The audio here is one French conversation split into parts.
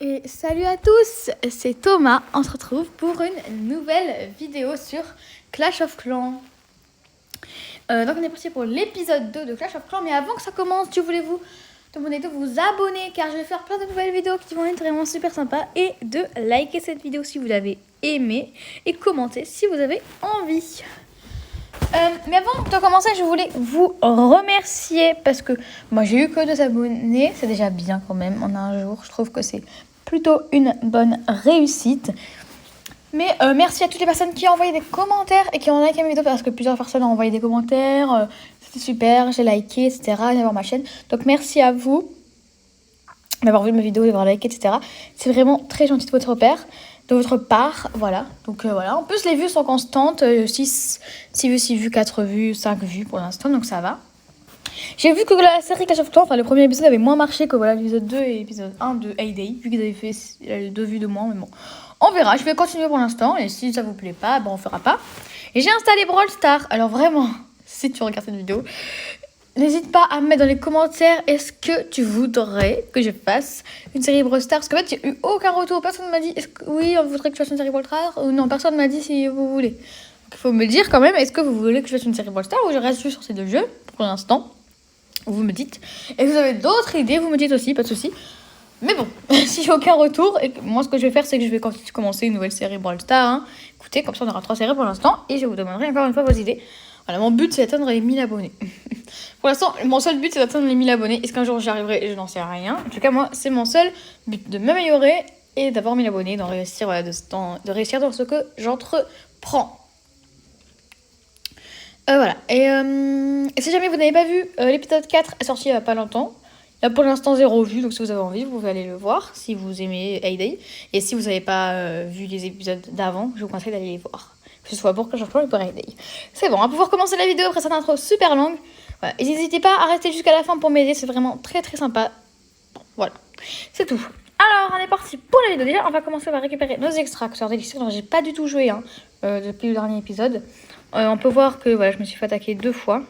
Et salut à tous, c'est Thomas. On se retrouve pour une nouvelle vidéo sur Clash of Clans. Donc on est parti pour l'épisode 2 de Clash of Clans. Mais avant que ça commence, je voulais vous demander de vous abonner car je vais faire plein de nouvelles vidéos qui vont être vraiment super sympas. Et de liker cette vidéo si vous l'avez aimée et commenter si vous avez envie. Mais avant de commencer, je voulais vous remercier parce que moi j'ai eu que 2 abonnés. C'est déjà bien quand même en un jour. Je trouve que c'est plutôt une bonne réussite. Mais merci à toutes les personnes qui ont envoyé des commentaires et qui ont liké mes vidéos parce que plusieurs personnes ont envoyé des commentaires. C'était super, j'ai liké, etc. D'avoir ma chaîne. Donc merci à vous d'avoir vu mes vidéos, d'avoir liké, etc. C'est vraiment très gentil de votre part, voilà. Donc voilà, en plus les vues sont constantes, 6 vues, 6 vues, 4 vues, 5 vues pour l'instant, donc ça va. J'ai vu que la série Clash of Clans, enfin le premier épisode avait moins marché que voilà l'épisode 2 et l'épisode 1 de Hay-Day, vu qu'ils avaient fait 2 vues de moins, mais bon. On verra, je vais continuer pour l'instant, et si ça vous plaît pas, on fera pas. Et j'ai installé Brawl Stars, alors vraiment, si tu regardes cette vidéo, n'hésite pas à me mettre dans les commentaires est-ce que tu voudrais que je fasse une série Brawl Stars. Parce qu'en fait, j'ai eu aucun retour. Personne ne m'a dit est-ce que oui, on voudrait que tu fasses une série Brawl Stars ou non. Personne ne m'a dit si vous voulez. Donc, il faut me dire quand même est-ce que vous voulez que je fasse une série Brawl Stars ou je reste juste sur ces 2 jeux pour l'instant. Vous me dites. Et vous avez d'autres idées, vous me dites aussi, pas de souci. Mais bon, si j'ai aucun retour, et moi ce que je vais faire, c'est que je vais commencer une nouvelle série Brawl Stars. Hein. Écoutez, comme ça on aura 3 séries pour l'instant et je vous demanderai encore une fois vos idées. Voilà, mon but c'est d'atteindre les 1000 abonnés. Pour l'instant, mon seul but c'est d'atteindre les 1000 abonnés. Est-ce qu'un jour j'y arriverai? Je n'en sais rien. En tout cas, moi, c'est mon seul but de m'améliorer et d'avoir 1000 abonnés, d'en réussir, voilà, de réussir dans ce que j'entreprends. Voilà. Et si jamais vous n'avez pas vu, l'épisode 4 est sorti il n'y a pas longtemps. Il y a pour l'instant 0 vues, donc si vous avez envie, vous pouvez aller le voir si vous aimez Hay-Day. Et si vous n'avez pas vu les épisodes d'avant, je vous conseille d'aller les voir. Que ce soit pour Clash of Clans ou pour Hay-Day. C'est bon, on va pouvoir commencer la vidéo après cette intro super longue. Voilà. Et n'hésitez pas à rester jusqu'à la fin pour m'aider, c'est vraiment très très sympa. Bon, voilà, c'est tout. Alors, on est parti pour la vidéo. Déjà, on va commencer par récupérer nos extracteurs d'élixir. Alors, j'ai pas du tout joué depuis le dernier épisode. On peut voir que voilà, je me suis fait attaquer 2 fois.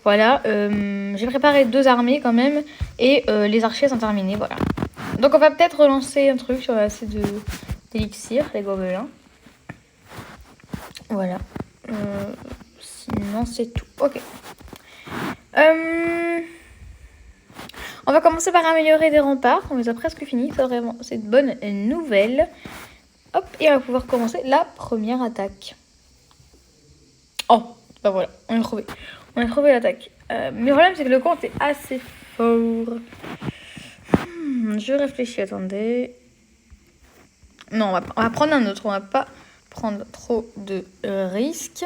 Voilà, j'ai préparé 2 armées quand même. Et les archers sont terminés, voilà. Donc on va peut-être relancer un truc sur assez d'élixir, les gobelins. Voilà. Sinon c'est tout. Ok. On va commencer par améliorer des remparts. On les a presque finis. C'est une bonne nouvelle. Hop, et on va pouvoir commencer la première attaque. Oh, bah voilà, on a trouvé l'attaque. Mais le problème, c'est que le compte est assez fort. Je réfléchis, attendez. Non, on va prendre un autre. On va pas prendre trop de risques.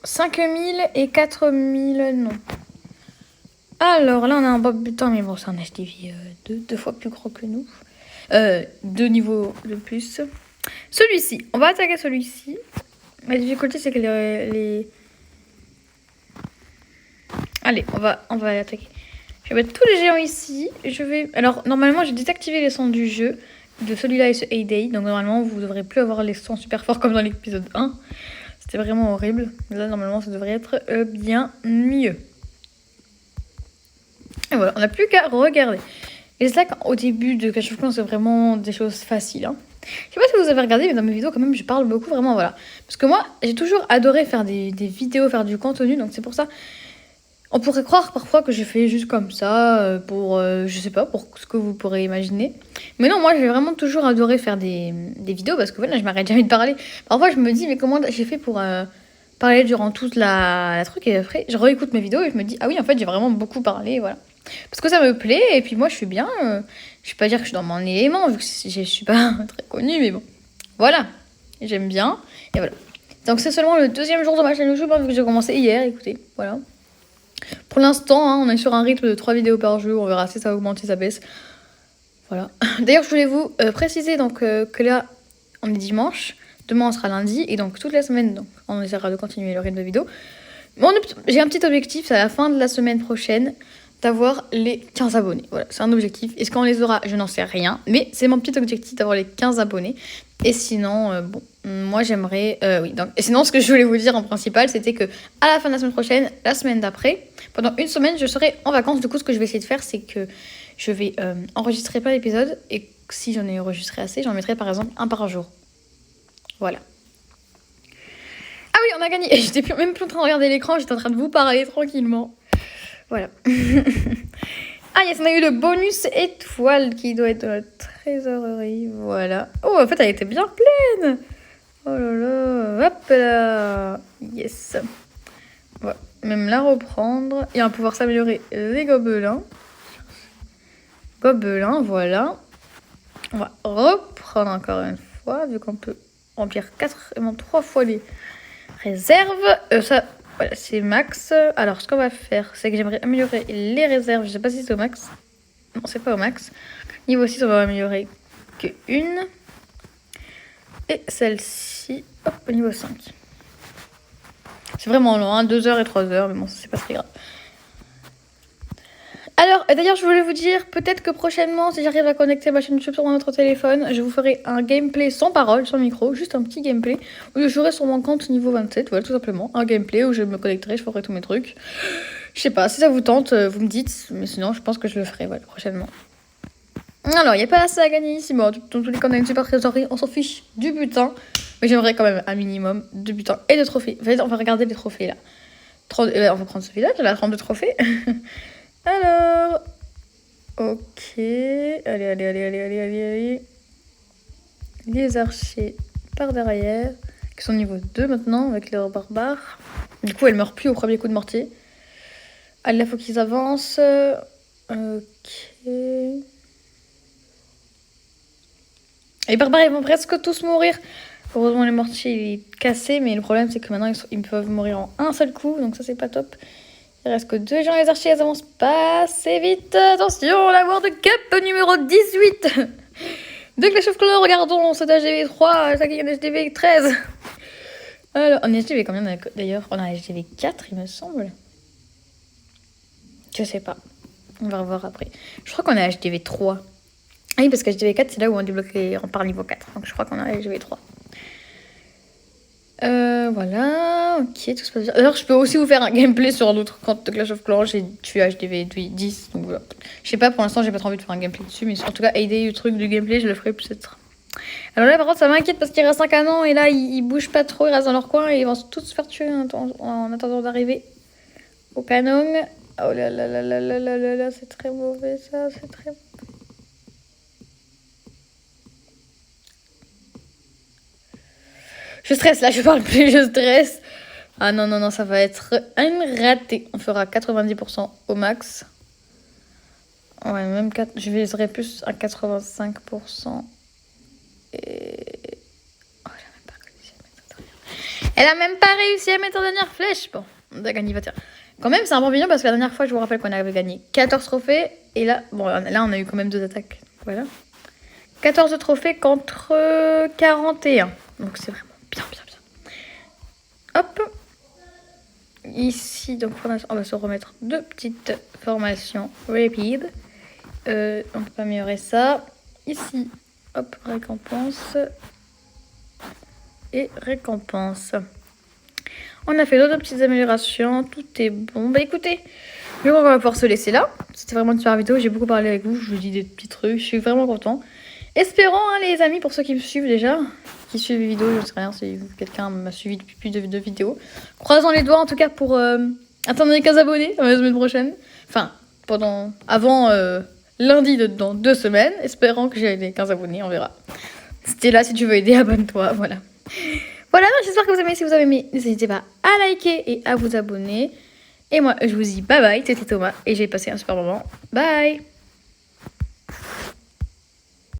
« 5000 et 4000, non. » Alors là, on a un Bob Butin, mais bon, c'est un HDV 2 fois plus gros que nous. 2 niveaux de plus. Celui-ci, on va attaquer celui-ci. La difficulté, c'est que les... Allez, on va attaquer. Je vais mettre tous les géants ici. Alors, normalement, j'ai désactivé les sons du jeu. De celui-là et ce Hay-Day. Donc, normalement, vous ne devrez plus avoir les sons super forts comme dans l'épisode 1. C'était vraiment horrible. Mais là, normalement, ça devrait être bien mieux. Et voilà, on n'a plus qu'à regarder. Les slacks, au début de Clash of Clans, c'est vraiment des choses faciles. Hein. Je sais pas si vous avez regardé, mais dans mes vidéos, quand même, je parle beaucoup, vraiment, voilà. Parce que moi, j'ai toujours adoré faire des vidéos, faire du contenu, donc c'est pour ça. On pourrait croire parfois que je fais juste comme ça, pour, je sais pas, pour ce que vous pourrez imaginer. Mais non, moi, j'ai vraiment toujours adoré faire des vidéos, parce que voilà, je m'arrête jamais de parler. Parfois, je me dis, mais comment j'ai fait pour parler durant toute la truc, et après, je réécoute mes vidéos, et je me dis, ah oui, en fait, j'ai vraiment beaucoup parlé, voilà. Parce que ça me plaît, et puis moi, je suis bien. Je vais pas dire que je suis dans mon élément, vu que je suis pas très connue, mais bon. Voilà, j'aime bien, et voilà. Donc c'est seulement le 2e jour de ma chaîne YouTube, vu que j'ai commencé hier, écoutez, voilà. Pour l'instant, hein, on est sur un rythme de 3 vidéos par jour, on verra si ça augmente, si ça baisse. Voilà. D'ailleurs, je voulais vous préciser donc, que là, on est dimanche, demain on sera lundi, et donc toute la semaine, donc, on essaiera de continuer le rythme de vidéo. Bon, j'ai un petit objectif, c'est à la fin de la semaine prochaine, d'avoir les 15 abonnés. Voilà, c'est un objectif. Est-ce qu'on les aura? Je n'en sais rien. Mais c'est mon petit objectif d'avoir les 15 abonnés. Et sinon, bon, moi j'aimerais... oui, donc, et sinon, ce que je voulais vous dire en principal, c'était que à la fin de la semaine prochaine, la semaine d'après, pendant une semaine, je serai en vacances. Du coup, ce que je vais essayer de faire, c'est que je vais enregistrer plein d'épisodes. Et si j'en ai enregistré assez, j'en mettrai par exemple un par jour. Voilà. Ah oui, on a gagné. J'étais même plus en train de regarder l'écran, j'étais en train de vous parler tranquillement. Voilà. Ah yes, on a eu le bonus étoile qui doit être de la trésorerie. Voilà. Oh, en fait, elle était bien pleine. Oh là là. Hop là. Yes. On va même la reprendre. Et on va pouvoir s'améliorer les gobelins. Gobelins, voilà. On va reprendre encore une fois, vu qu'on peut remplir 3 fois les réserves. Ça, voilà, c'est max. Alors, ce qu'on va faire, c'est que j'aimerais améliorer les réserves. Je sais pas si c'est au max. Non, c'est pas au max. Niveau 6, on va améliorer que une. Et celle-ci, hop, au niveau 5. C'est vraiment long, hein, 2 heures et 3 heures, mais bon, c'est pas très grave. Alors, d'ailleurs, je voulais vous dire, peut-être que prochainement, si j'arrive à connecter ma chaîne YouTube sur mon autre téléphone, je vous ferai un gameplay sans parole, sans micro, juste un petit gameplay, où je jouerai sur mon compte niveau 27, voilà, tout simplement. Un gameplay où je me connecterai, je ferai tous mes trucs. Je sais pas, si ça vous tente, vous me dites, mais sinon, je pense que je le ferai, voilà, prochainement. Alors, il n'y a pas assez à gagner ici, bon, dans tous les cas, on a une super trésorerie, on s'en fiche du butin, mais j'aimerais quand même un minimum de butin et de trophées. En fait, on va regarder les trophées, là. On va prendre celui-là, qui a 32 trophées. Alors, ok, allez. Les archers par derrière, qui sont niveau 2 maintenant, avec leurs barbares. Du coup, elles meurent plus au premier coup de mortier. Allez, là, faut qu'ils avancent. Ok. Les barbares, ils vont presque tous mourir. Heureusement, le mortier, il est cassé, mais le problème, c'est que maintenant, ils peuvent mourir en un seul coup, donc ça, c'est pas top. Il reste que 2 gens, les archers, ils avancent pas assez vite. Attention, la World Cup numéro 18 de Clash of Clans. Regardons, c'est HDV 3, ça qui est HDV 13. Alors, en HDV combien d'ailleurs? On a HDV 4, il me semble. Je sais pas. On va revoir après. Je crois qu'on a HDV 3. Ah oui, parce que HDV 4, c'est là où on débloque les remparts niveau 4. Donc je crois qu'on a HDV 3. Voilà, ok, tout se passe bien. Alors, je peux aussi vous faire un gameplay sur un autre compte de Clash of Clans. J'ai tué HDV 10, donc voilà. Je sais pas, pour l'instant, j'ai pas trop envie de faire un gameplay dessus, mais en tout cas, aider le truc du gameplay, je le ferai peut-être. Alors là, par contre, ça m'inquiète parce qu'il reste un canon et là, ils bougent pas trop, ils restent dans leur coin et ils vont tous se faire tuer en attendant d'arriver au canon. Oh là là là là là là là là, c'est très mauvais ça, c'est très mauvais. Je stresse là, je parle plus, je stresse. Ah non, ça va être un raté. On fera 90% au max. Ouais, même 4, je viserai plus à 85%. Et... Oh, elle a même pas réussi à mettre en dernière flèche. Bon, on a gagné 21. Quand même, c'est un bon mignon parce que la dernière fois, je vous rappelle qu'on avait gagné 14 trophées. Et là, bon, là, on a eu quand même 2 attaques. Voilà. 14 trophées contre 41. Donc, c'est vraiment bien. Hop. Ici, donc, on va se remettre 2 petites formations rapides. On peut pas améliorer ça. Ici, hop, récompense. Et récompense. On a fait d'autres petites améliorations. Tout est bon. Bah écoutez, on va pouvoir se laisser là. C'était vraiment une super vidéo. J'ai beaucoup parlé avec vous. Je vous dis des petits trucs. Je suis vraiment content. Espérons, hein, les amis, pour ceux qui me suivent déjà, qui suivent les vidéos, je ne sais rien si quelqu'un m'a suivi depuis plus de vidéos. Croisons les doigts en tout cas pour atteindre les 15 abonnés la semaine prochaine. Enfin, avant lundi dans 2 semaines. Espérons que j'ai les 15 abonnés, on verra. C'était là, si tu veux aider, abonne-toi, voilà. Voilà, j'espère que vous aimez. Si vous avez aimé, n'hésitez pas à liker et à vous abonner. Et moi, je vous dis bye bye, c'était Thomas et j'ai passé un super moment. Bye!